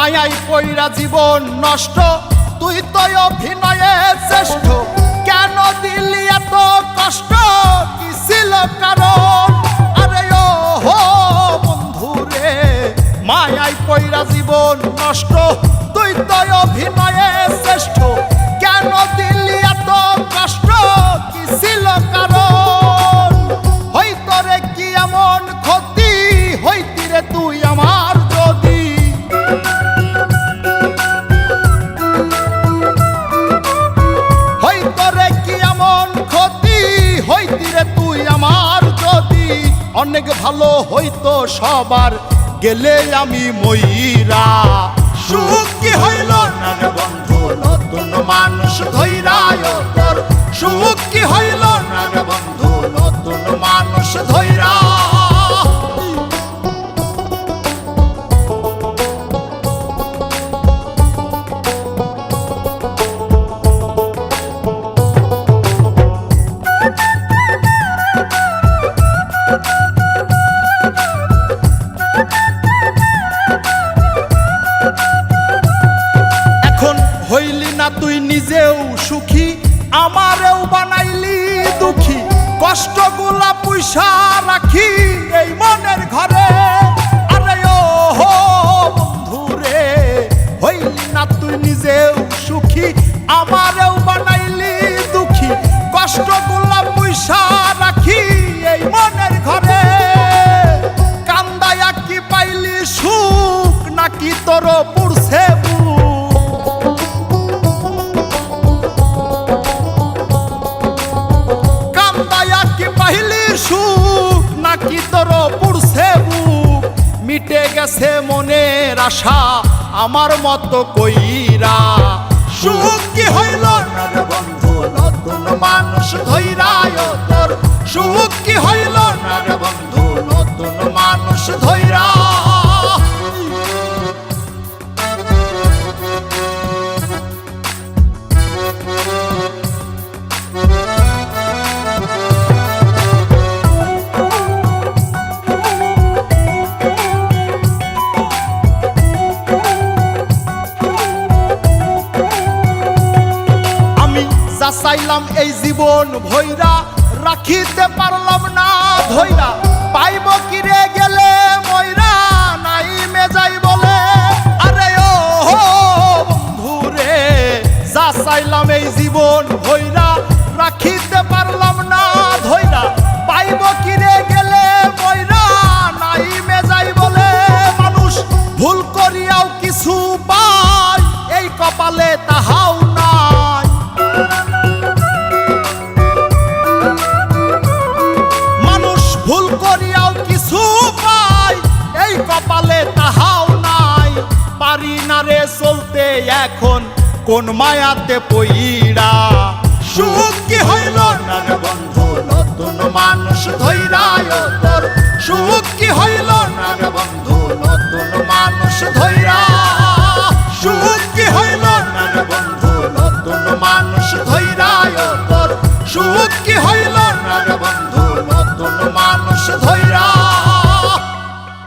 মায়াই পইরা জীবন নষ্ট, তুই তো অভিনয়ে শ্রেষ্ঠ। কেন দিলি এত কষ্ট, কি ছিল কারণ? আরে ও হো বন্ধু রে, মায়াই পইরা জীবন নষ্ট, তুই তো অভিনয়ে শ্রেষ্ঠ। কেন দিলি এত কষ্ট, কি ছিল কারণ? হইতো রে কি এমন ক্ষতি, হইতি রে তুই আমার যদি। হইতো রে কি এমন ক্ষতি, হইতি রে তুই আমার যদি। অনেক ভালো হইতো সবার, গেলে আমি ময়রা। সুখ কি হইল না রে বন্ধু, নতুন মানুষ ধৈরায় তোর। সুখ কি হইল না রে বন্ধু, নতুন মানুষ ধৈরা। হইলি না তুই নিজেও সুখী, আমারেও বানাইলি দুঃখী। কষ্টগুলা পুইসা রাখি এই মনের ঘরে। আরে ও হো বন্ধু রে, হইলি না তুই নিজেও সুখী, আমারেও বানাইলি দুঃখী। কষ্টগুলা পুইসা রাখি এই মনের ঘরে। কান্দায়া কি পাইলি সুখ, নাকি তোর পুরছে সুখ, নাকি তোর পুরছে বুক? মিটে গেছে মনের আশা আমার মতো কইরা। সুখ কি হইল না রে বন্ধু, নতুন মানুষ ধৈরায় তোর। সুখ কি হইল না রে বন্ধু, নতুন মানুষ ধৈরা। চাইলাম এই জীবন ভৈরা, রাখিতে পারলাম না ধৈরা। পাইব কিরে গেলে ময়রা, নাই মে যাই বলে। আরে ও বন্ধু রে, যা চাইলাম এই জীবন ভৈরা, রাখিতে পারলাম না ধৈরা। পাইব কিরে গেলে ময়রা, নাই মে যাই বলে। মানুষ ভুল করিয়াও কিছু পায়, এই কপালে তাহাও নাই। ভুল করিয়াও কিছু পাই, এই কপালে তাহাও নাই। পারি না রে চলতে এখন কোন মায়াতে পইরা। সুখ কি হইল না রে বন্ধু, নতুন মানুষ ধৈরায় তোর। সুখ কি হইল না রে বন্ধু, নতুন মানুষ ধৈরা। সুখ কি হইল না রে বন্ধু, নতুন মানুষ ধৈরায় তোর। সুখ কি হইল না রে বন্ধু, নতুন মানুষ ধৈরা।